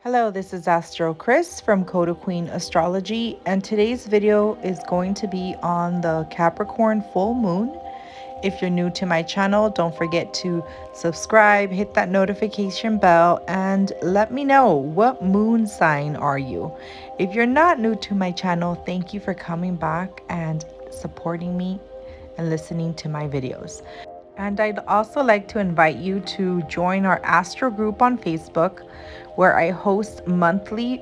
Hello, this is AstroKrys from CodaQueenAstrology, and today's video is going to be on the Capricorn full moon. If you're new to my channel, don't forget to subscribe, hit that notification bell, and let me know what moon sign are you. If you're not new to my channel, thank you for coming back and supporting me and listening to my videos. And I'd also like to invite you to join our Astro group on Facebook, where I host monthly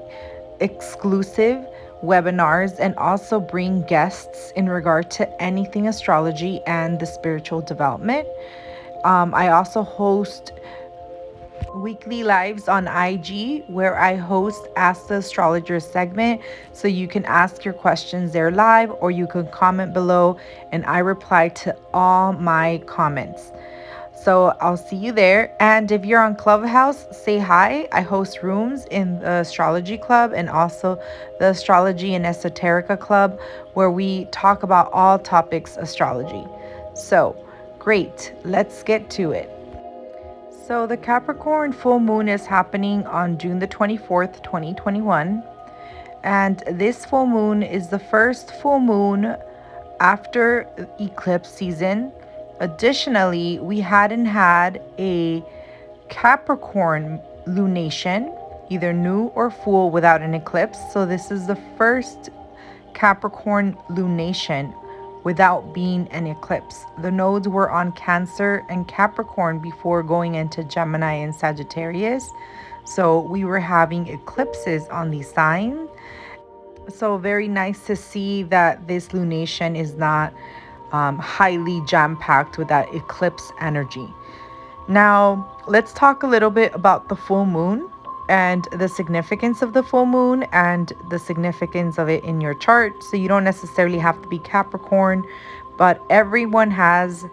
exclusive webinars and also bring guests in regard to anything astrology and the spiritual development. I also host weekly lives on IG where I host Ask the Astrologer segment, so you can ask your questions there live or you can comment below and I reply to all my comments. So I'll see you there. And if you're on Clubhouse, say hi. I host rooms in the Astrology Club and also the Astrology and Esoterica Club, where we talk about all topics astrology. So great, let's get to it. So the Capricorn full moon is happening on June the 24th, 2021. And this full moon is the first full moon after eclipse season. Additionally, we hadn't had a Capricorn lunation, either new or full, without an eclipse. So this is the first Capricorn lunation without being an eclipse. The nodes were on Cancer and Capricorn before going into Gemini and Sagittarius. So we were having eclipses on these signs. So very nice to see that this lunation is not highly jam-packed with that eclipse energy. Now, let's talk a little bit about the full moon and the significance of the full moon and the significance of it in your chart. So you don't necessarily have to be Capricorn, but everyone has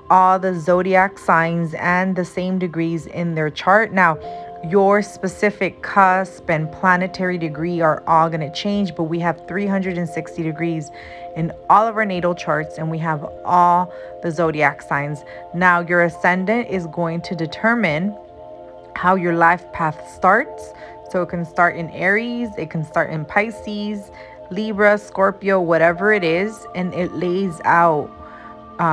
all the zodiac signs and the same degrees in their chart. Now, your specific cusp and planetary degree are all going to change, but we have 360 degrees in all of our natal charts and we have all the zodiac signs. Now, your ascendant is going to determine how your life path starts. So it can start in Aries, it can start in Pisces, Libra, Scorpio, whatever it is, and it lays out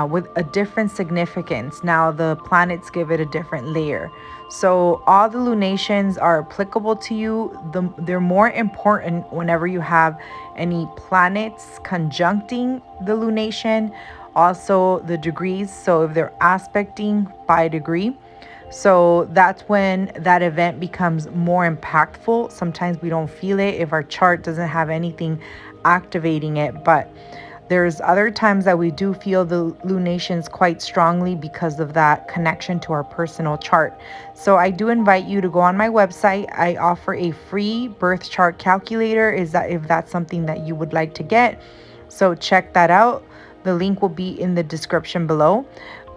with a different significance. Now the planets give it a different layer. So all the lunations are applicable to you. They're more important whenever you have any planets conjuncting the lunation. Also the degrees. So if they're aspecting by degree, so that's when that event becomes more impactful. Sometimes we don't feel it if our chart doesn't have anything activating it, but there's other times that we do feel the lunations quite strongly because of that connection to our personal chart. So I do invite you to go on my website. I offer a free birth chart calculator, if that's something that you would like to get. So check that out. The link will be in the description below.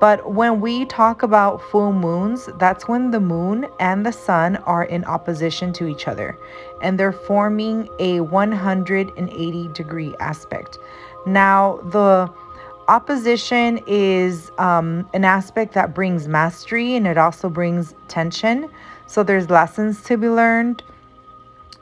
But when we talk about full moons, that's when the moon and the sun are in opposition to each other and they're forming a 180 degree aspect. Now, the opposition is an aspect that brings mastery and it also brings tension. So there's lessons to be learned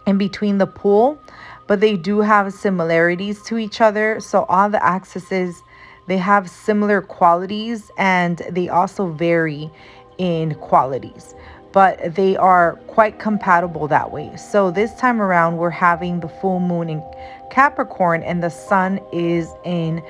in between the pole, but they do have similarities to each other. So all the axes, they have similar qualities and they also vary in qualities, but they are quite compatible that way. So this time around, we're having the full moon in Capricorn and the sun is in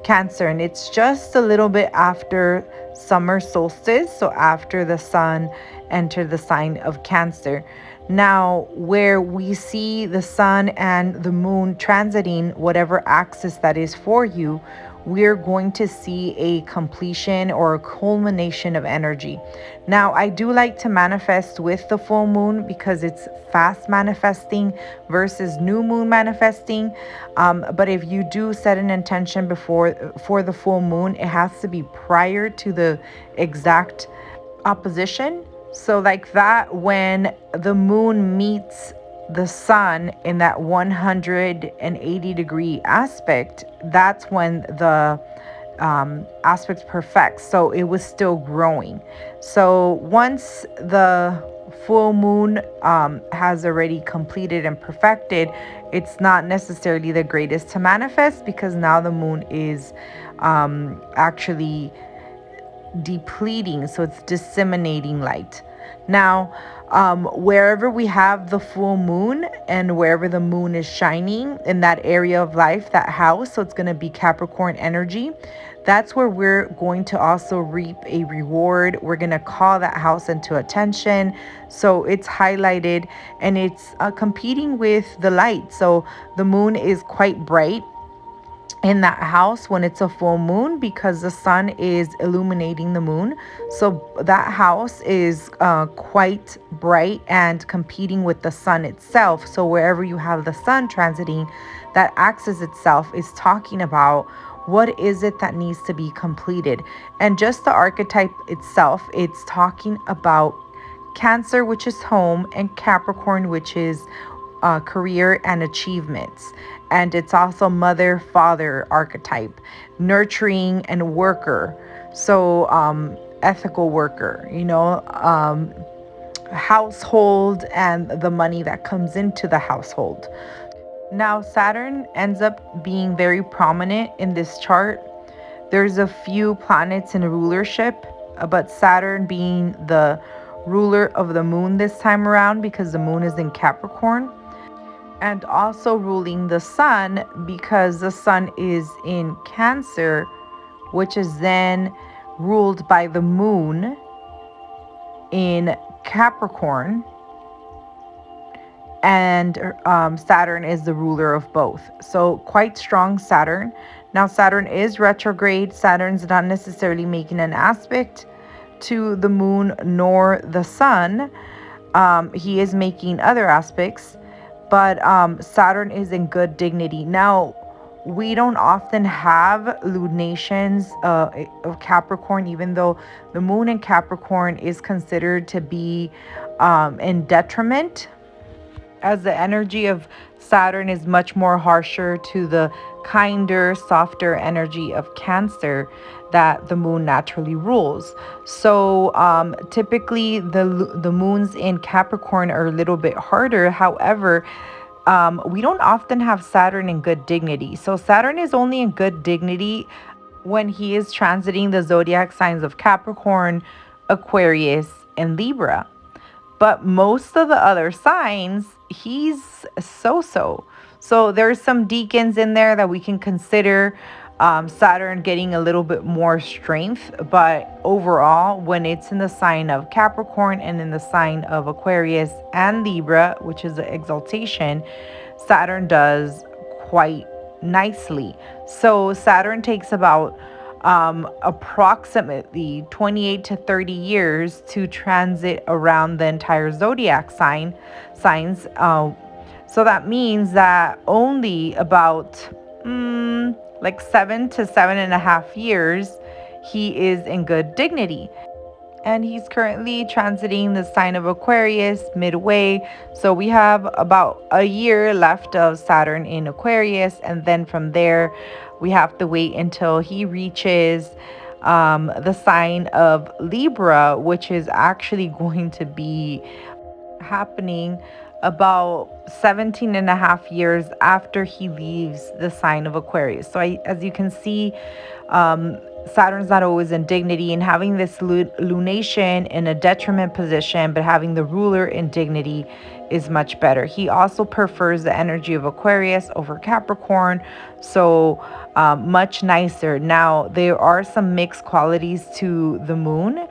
Cancer, and it's just a little bit after summer solstice, so after the sun entered the sign of Cancer. Now, where we see the sun and the moon transiting whatever axis that is for you, we're going to see a completion or a culmination of energy. Now, I do like to manifest with the full moon because it's fast manifesting versus new moon manifesting. But if you do set an intention for the full moon, it has to be prior to the exact opposition. So like that, when the moon meets the sun in that 180 degree aspect, that's when the aspect perfects. So it was still growing. So once the full moon has already completed and perfected, it's not necessarily the greatest to manifest, because now the moon is actually depleting, so it's disseminating light. Now, wherever we have the full moon and wherever the moon is shining in that area of life, that house, so it's going to be Capricorn energy, that's where we're going to also reap a reward. We're going to call that house into attention. So it's highlighted and it's competing with the light. So the moon is quite bright in that house when it's a full moon, because the sun is illuminating the moon. So that house is quite bright and competing with the sun itself. So wherever you have the sun transiting, that axis itself is talking about what is it that needs to be completed. And just the archetype itself, it's talking about Cancer, which is home, and Capricorn, which is career and achievements. And it's also mother, father archetype, nurturing and worker. So ethical worker, household and the money that comes into the household. Now, Saturn ends up being very prominent in this chart. There's a few planets in rulership, but Saturn being the ruler of the moon this time around, because the moon is in Capricorn, and also ruling the sun because the sun is in Cancer, which is then ruled by the moon in Capricorn. And Saturn is the ruler of both. So quite strong Saturn. Now Saturn is retrograde. Saturn's not necessarily making an aspect to the moon nor the sun. He is making other aspects, but Saturn is in good dignity. Now, we don't often have lunations of Capricorn, even though the moon in Capricorn is considered to be in detriment, as the energy of Saturn is much more harsher to the kinder, softer energy of Cancer that the moon naturally rules. So typically the moons in Capricorn are a little bit harder. However, we don't often have Saturn in good dignity. So Saturn is only in good dignity when he is transiting the zodiac signs of Capricorn, Aquarius, and Libra. But most of the other signs, he's so-so. So there's some deacons in there that we can consider Saturn getting a little bit more strength. But overall, when it's in the sign of Capricorn and in the sign of Aquarius and Libra, which is the exaltation, Saturn does quite nicely. So Saturn takes about approximately 28 to 30 years to transit around the entire zodiac signs. So that means that only about like 7 to 7.5 years he is in good dignity. And he's currently transiting the sign of Aquarius midway. So we have about a year left of Saturn in Aquarius. And then from there, we have to wait until he reaches the sign of Libra, which is actually going to be happening about 17.5 years after he leaves the sign of Aquarius. So as you can see, Saturn's not always in dignity, and having this lunation in a detriment position, but having the ruler in dignity is much better. He also prefers the energy of Aquarius over Capricorn, so much nicer. Now, there are some mixed qualities to the moon,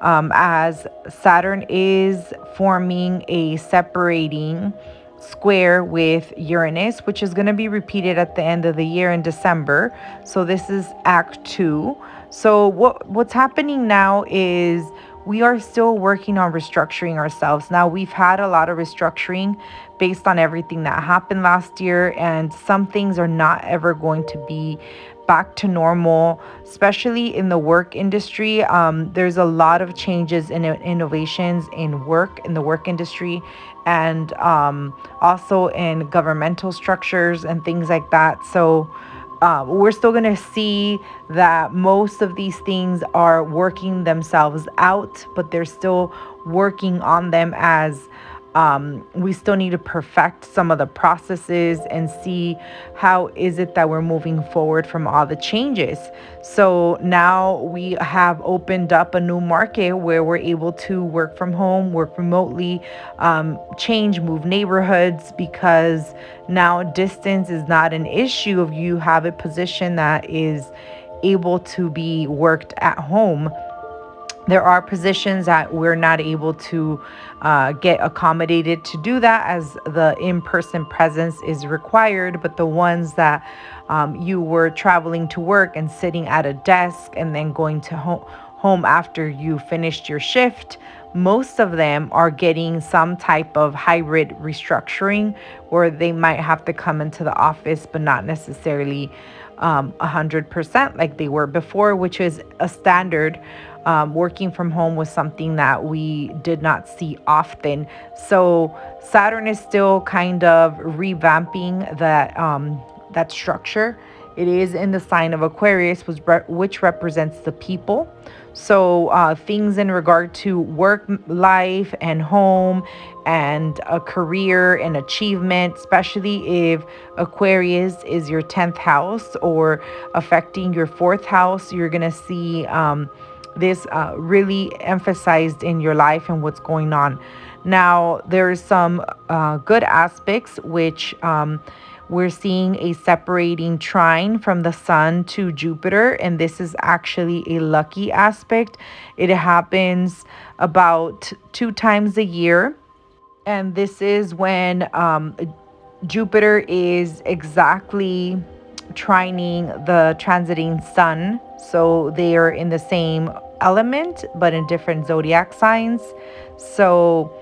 as Saturn is forming a separating square with Uranus, which is going to be repeated at the end of the year in December. So this is Act 2. So what's happening now is we are still working on restructuring ourselves. Now, we've had a lot of restructuring based on everything that happened last year, and some things are not ever going to be back to normal, especially in the work industry. There's a lot of changes and innovations in the work industry, and also in governmental structures and things like that. So we're still going to see that most of these things are working themselves out, but they're still working on them, as we still need to perfect some of the processes and see how is it that we're moving forward from all the changes. So now we have opened up a new market where we're able to work from home, work remotely, move neighborhoods, because now distance is not an issue if you have a position that is able to be worked at home. There are positions that we're not able to get accommodated to do that, as the in-person presence is required. But the ones that you were traveling to work and sitting at a desk and then going to home after you finished your shift, most of them are getting some type of hybrid restructuring, where they might have to come into the office but not necessarily 100% like they were before, which is a standard. Working from home was something that we did not see often. So Saturn is still kind of revamping that structure. It is in the sign of Aquarius, which represents the people. So things in regard to work life and home and a career and achievement, especially if Aquarius is your 10th house or affecting your 4th house, you're going to see this really emphasized in your life and what's going on. Now, there's some good aspects, which we're seeing a separating trine from the sun to Jupiter, and this is actually a lucky aspect. It happens about 2 times a year, and this is when Jupiter is exactly trining the transiting sun. So they are in the same element, but in different zodiac signs. So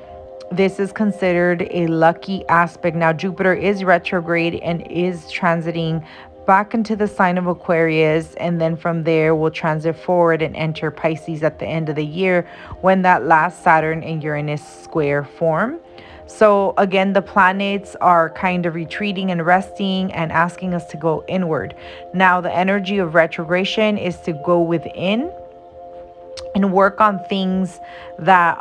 this is considered a lucky aspect. Now, Jupiter is retrograde and is transiting back into the sign of Aquarius, and then from there will transit forward and enter Pisces at the end of the year, when that last Saturn and Uranus square form. So again, the planets are kind of retreating and resting and asking us to go inward. Now, the energy of retrogression is to go within and work on things that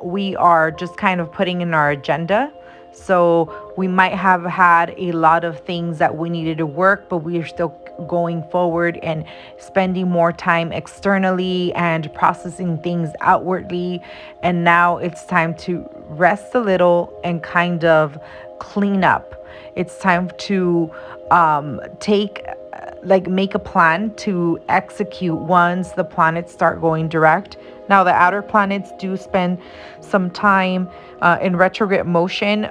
we are just kind of putting in our agenda. So we might have had a lot of things that we needed to work, but we are still going forward and spending more time externally and processing things outwardly. And now it's time to rest a little and kind of clean up. It's time to make a plan to execute once the planets start going direct. Now, the outer planets do spend some time in retrograde motion.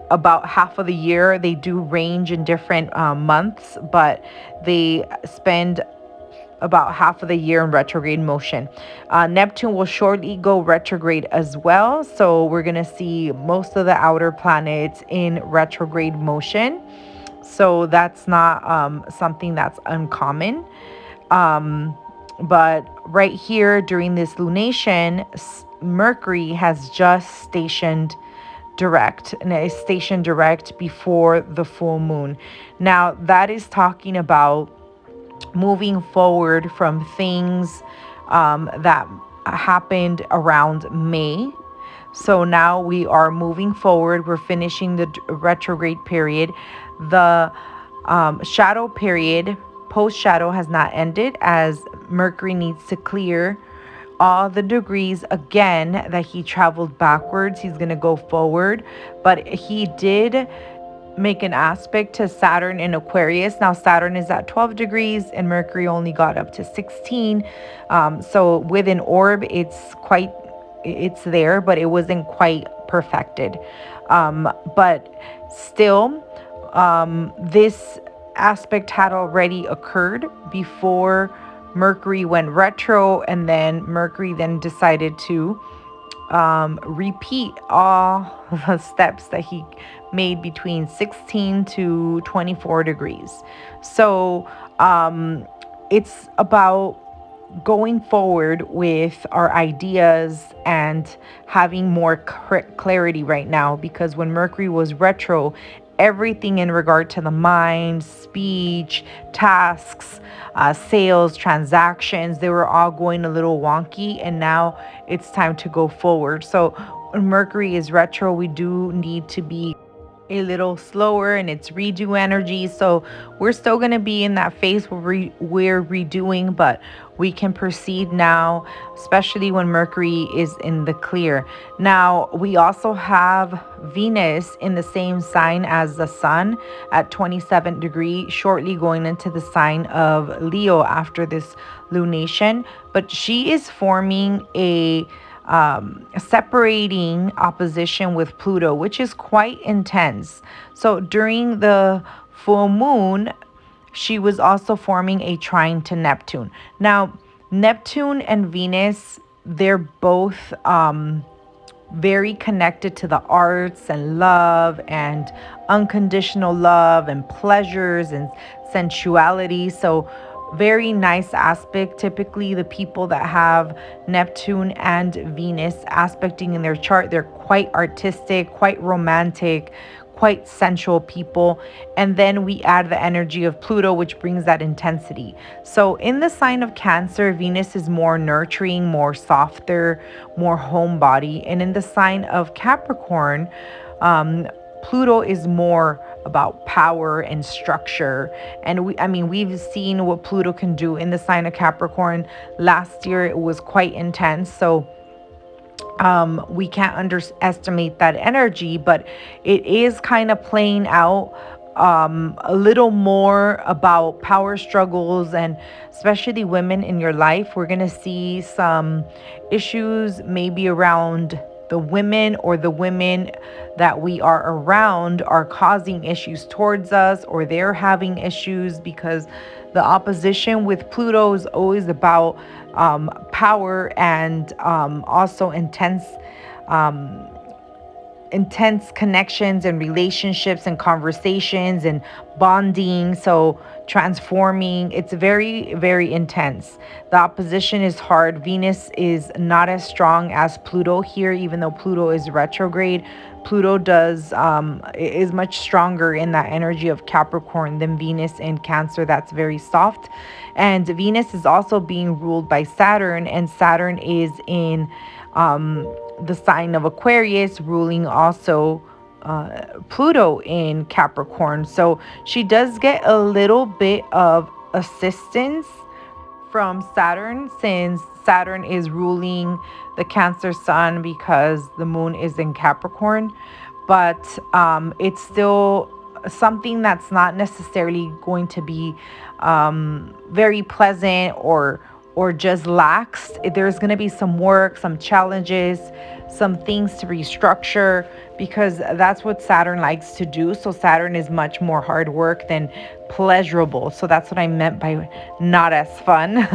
About half of the year, they do range in different months, but they spend about half of the year in retrograde motion. Neptune will shortly go retrograde as well. So we're going to see most of the outer planets in retrograde motion. So that's not something that's uncommon. But right here during this lunation, Mercury has just stationed direct, and it is stationed direct before the full moon. Now, that is talking about moving forward from things that happened around May. So now we are moving forward. We're finishing the retrograde period. The shadow period, post shadow, has not ended, as Mercury needs to clear all the degrees again that he traveled backwards. He's going to go forward, but he did make an aspect to Saturn in Aquarius. Now, Saturn is at 12 degrees and Mercury only got up to 16. So with an orb, it's there, but it wasn't quite perfected. But still, this aspect had already occurred before Mercury went retro, and then Mercury then decided to repeat all the steps that he made between 16 to 24 degrees. So it's about going forward with our ideas and having more clarity right now, because when Mercury was retro, everything in regard to the mind, speech, tasks, sales, transactions. They were all going a little wonky, and now it's time to go forward. So when Mercury is retro, we do need to be a little slower in its redo energy. So we're still going to be in that phase where we're redoing, but we can proceed now, especially when Mercury is in the clear. Now, we also have Venus in the same sign as the Sun at 27 degrees, shortly going into the sign of Leo after this lunation. But she is forming a separating opposition with Pluto, which is quite intense. So during the full moon, she was also forming a trine to Neptune. Now, Neptune and Venus, they're both very connected to the arts and love and unconditional love and pleasures and sensuality. So very nice aspect. Typically the people that have Neptune and Venus aspecting in their chart, they're quite artistic, quite romantic, quite sensual people. And then we add the energy of Pluto, which brings that intensity. So in the sign of Cancer, Venus is more nurturing, more softer, more homebody. And in the sign of Capricorn, Pluto is more about power and structure. And we've seen what Pluto can do in the sign of Capricorn. Last year it was quite intense. So we can't underestimate that energy, but it is kind of playing out a little more about power struggles, and especially women in your life. We're going to see some issues maybe around the women, or the women that we are around are causing issues towards us, or they're having issues, because the opposition with Pluto is always about power and also intense connections and relationships and conversations and bonding. So transforming, it's very, very intense. The opposition is hard. Venus is not as strong as Pluto here, even though Pluto is retrograde. Pluto is much stronger in that energy of Capricorn than Venus in Cancer. That's very soft. And Venus is also being ruled by Saturn, and Saturn is in the sign of Aquarius, ruling also Pluto in Capricorn. So she does get a little bit of assistance from Saturn, since Saturn is ruling the Cancer sun because the moon is in Capricorn. But it's still something that's not necessarily going to be very pleasant or just lax. There's going to be some work, some challenges, some things to restructure, because that's what Saturn likes to do. So Saturn is much more hard work than pleasurable. So that's what I meant by not as fun,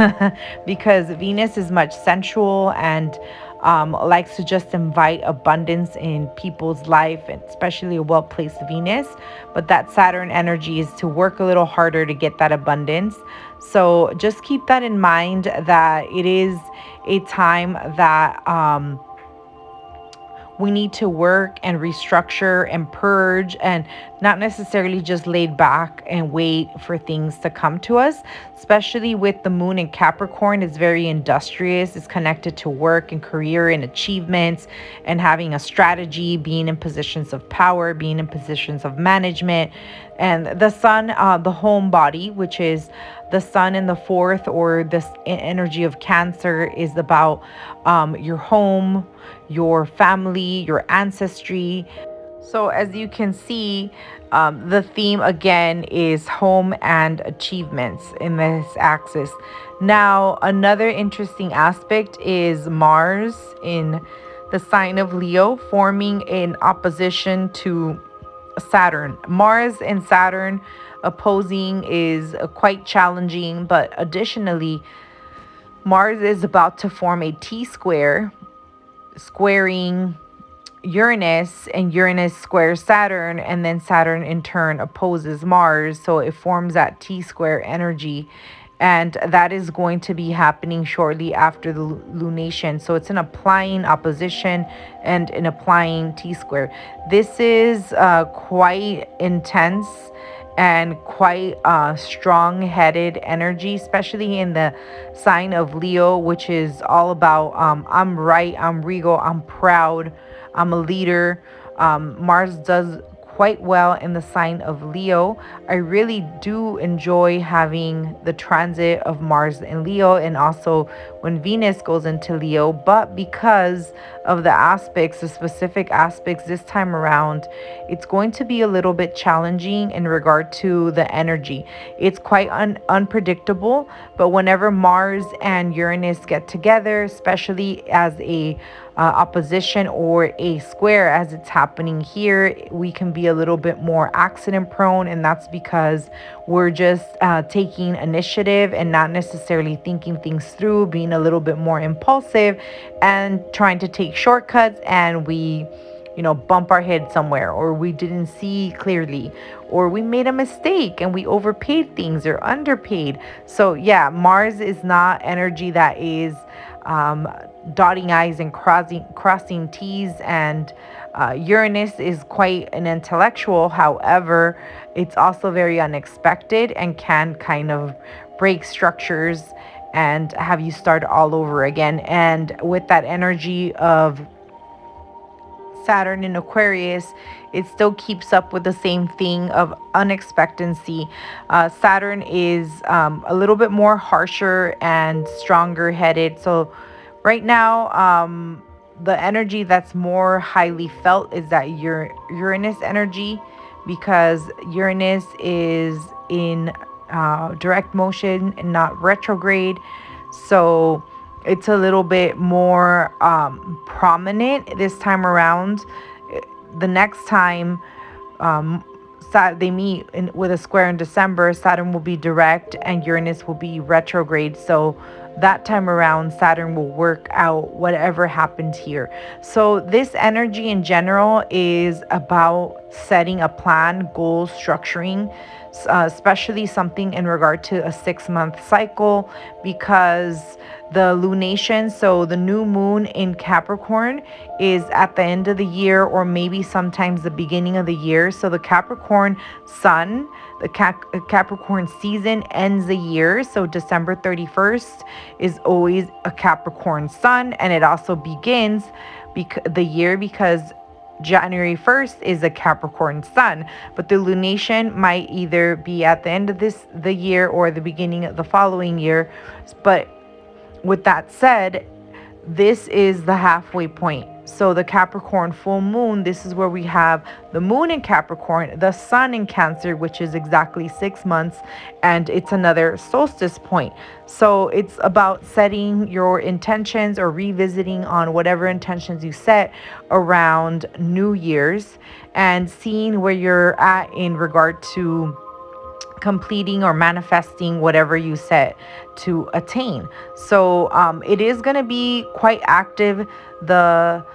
because Venus is much sensual and likes to just invite abundance in people's life, and especially a well-placed Venus. But that Saturn energy is to work a little harder to get that abundance. So just keep that in mind, that it is a time that we need to work and restructure and purge, and not necessarily just laid back and wait for things to come to us. Especially with the moon in Capricorn, it's very industrious. It's connected to work and career and achievements and having a strategy, being in positions of power, being in positions of management. And the sun, the home body, which is the sun in the fourth, or this energy of Cancer, is about your home, your family, your ancestry. So as you can see, the theme again is home and achievements in this axis. Now, another interesting aspect is Mars in the sign of Leo, forming in opposition to Saturn. Mars and Saturn opposing is quite challenging, but additionally, Mars is about to form a T-square, squaring Uranus, and Uranus squares Saturn, and then Saturn in turn opposes Mars. So it forms that T-square energy. and that is going to be happening shortly after the lunation. So it's an applying opposition and an applying T-square. This is quite intense and quite strong-headed energy, especially in the sign of Leo, which is all about I'm right, I'm regal, I'm proud, I'm a leader. Mars does quite well in the sign of Leo. I really do enjoy having the transit of Mars in Leo, and also when Venus goes into Leo. But because of the aspects, the specific aspects this time around, it's going to be a little bit challenging in regard to the energy. It's quite unpredictable, but whenever Mars and Uranus get together, especially as a opposition or a square as it's happening here, we can be a little bit more accident prone, and that's because we're just taking initiative and not necessarily thinking things through, being a little bit more impulsive and trying to take shortcuts, and we bump our head somewhere, or we didn't see clearly, or we made a mistake and we overpaid things or underpaid. So yeah, Mars is not energy that is dotting I's and crossing T's, and Uranus is quite an intellectual. However, it's also very unexpected and can kind of break structures and have you start all over again. And with that energy of Saturn in Aquarius, it still keeps up with the same thing of unexpectancy. Saturn is a little bit more harsher and stronger headed. So right now, the energy that's more highly felt is that Uranus energy, because Uranus is in direct motion and not retrograde. So it's a little bit more prominent this time around. The next time they meet with a square in December, Saturn will be direct and Uranus will be retrograde. So that time around, Saturn will work out whatever happened here. So this energy in general is about setting a plan, goals, structuring, especially something in regard to a 6-month cycle, because the lunation, so the new moon in Capricorn, is at the end of the year, or maybe sometimes the beginning of the year. So the Capricorn sun, the Capricorn season ends the year. So December 31st is always a Capricorn sun, and it also begins the year because January 1st is a Capricorn sun. But the lunation might either be at the end of the year or the beginning of the following year. But with that said, this is the halfway point. So the Capricorn full moon, this is where we have the moon in Capricorn, the sun in Cancer, which is exactly 6 months, and it's another solstice point. So it's about setting your intentions or revisiting on whatever intentions you set around New Year's, and seeing where you're at in regard to completing or manifesting whatever you set to attain. So it is going to be quite active. The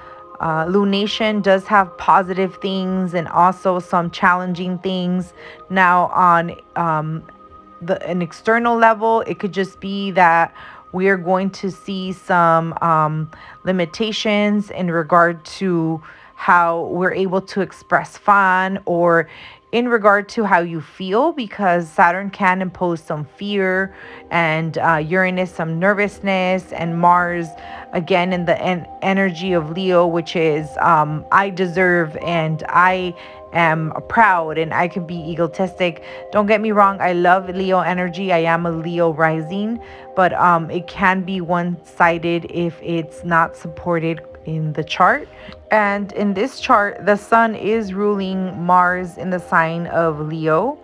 lunation does have positive things and also some challenging things. Now on an external level, it could just be that we are going to see some limitations in regard to how we're able to express fun, or in regard to how you feel, because Saturn can impose some fear, and Uranus some nervousness, and Mars again in the energy of Leo, which is I deserve and I am proud and I can be egotistic. Don't get me wrong, I love Leo energy. I am a Leo rising, but it can be one-sided if it's not supported in the chart. And in this chart, the sun is ruling Mars in the sign of Leo,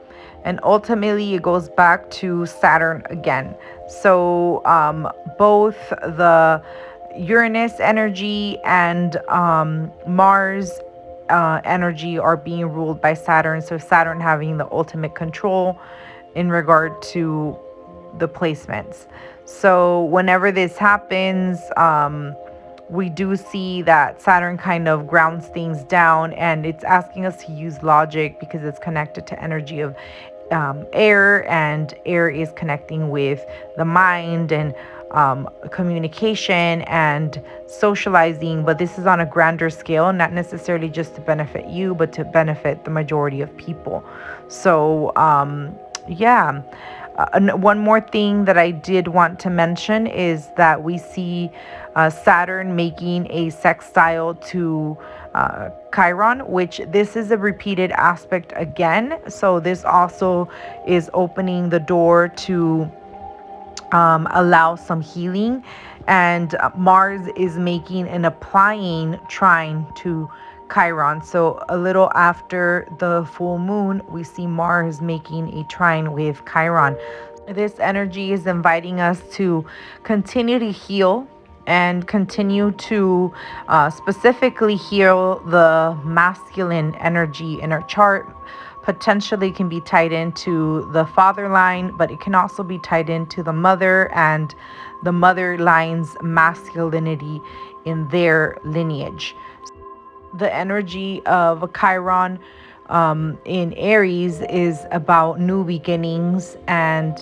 and ultimately it goes back to Saturn again. So both the Uranus energy and Mars energy are being ruled by Saturn. So Saturn having the ultimate control in regard to the placements. So whenever this happens, we do see that Saturn kind of grounds things down, and it's asking us to use logic because it's connected to energy of air, and air is connecting with the mind and communication and socializing, but this is on a grander scale, not necessarily just to benefit you, but to benefit the majority of people. So yeah. One more thing that I did want to mention is that we see Saturn making a sextile to Chiron, which this is a repeated aspect again. So this also is opening the door to allow some healing. And Mars is making and applying trine to Chiron. So a little after the full moon, we see Mars making a trine with Chiron. This energy is inviting us to continue to heal and continue to specifically heal the masculine energy in our chart. Potentially can be tied into the father line, but it can also be tied into the mother and the mother line's masculinity in their lineage. The energy of Chiron in Aries is about new beginnings, and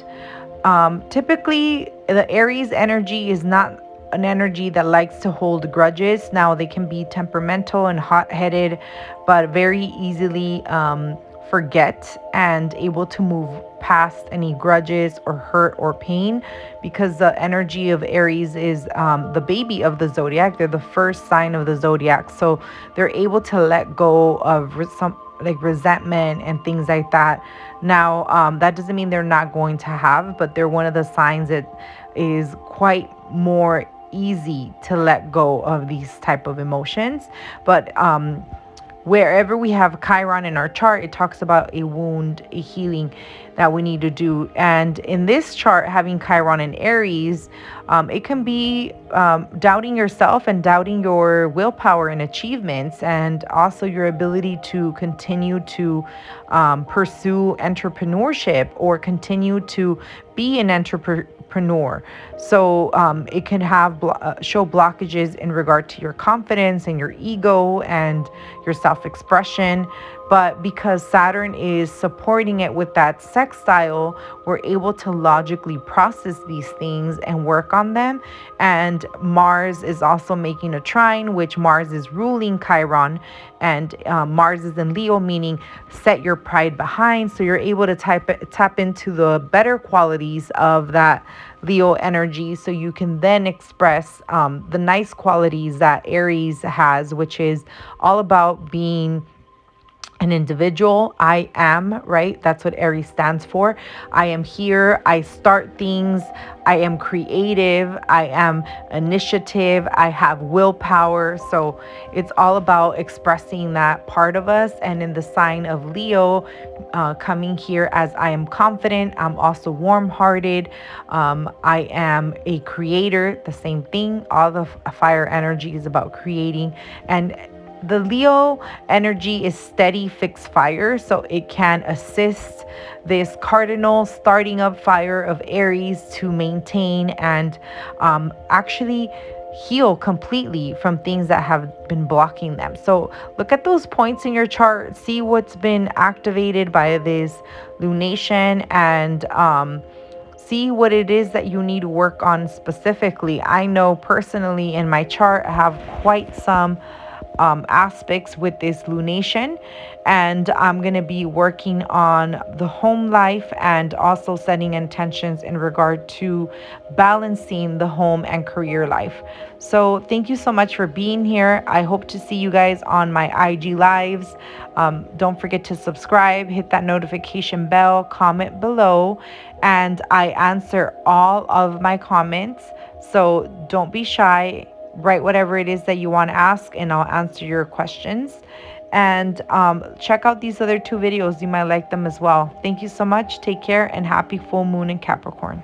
typically the Aries energy is not an energy that likes to hold grudges. Now, they can be temperamental and hot-headed, but very easily forget and able to move past any grudges or hurt or pain, because the energy of Aries is the baby of the zodiac. They're the first sign of the zodiac, so they're able to let go of some like resentment and things like that. Now, that doesn't mean they're not going to have, but they're one of the signs that is quite more easy to let go of these type of emotions. But wherever we have Chiron in our chart, it talks about a wound, a healing that we need to do. And in this chart, having Chiron in Aries, it can be doubting yourself and doubting your willpower and achievements, and also your ability to continue to pursue entrepreneurship or continue to be an entrepreneur. So it can have show blockages in regard to your confidence and your ego and your self-expression. But because Saturn is supporting it with that sextile, we're able to logically process these things and work on them. And Mars is also making a trine, which Mars is ruling Chiron, and Mars is in Leo, meaning set your pride behind. So you're able to tap into the better qualities of that Leo energy, so you can then express the nice qualities that Aries has, which is all about being an individual. I am, right? That's what Aries stands for. I am here. I start things. I am creative. I am initiative. I have willpower. So it's all about expressing that part of us. And in the sign of Leo, coming here as I am confident. I'm also warm-hearted. I am a creator. The same thing. All the fire energy is about creating. And the Leo energy is steady, fixed fire, so it can assist this cardinal starting up fire of Aries to maintain and actually heal completely from things that have been blocking them. So look at those points in your chart, see what's been activated by this lunation, and see what it is that you need to work on specifically. I know personally in my chart I have quite some aspects with this lunation, and I'm going to be working on the home life and also setting intentions in regard to balancing the home and career life. So thank you so much for being here. I hope to see you guys on my IG lives. Don't forget to subscribe, hit that notification bell, comment below, and I answer all of my comments. So don't be shy. Write whatever it is that you want to ask, and I'll answer your questions. And check out these other two videos. You might like them as well. Thank you so much. Take care, and happy full moon in Capricorn.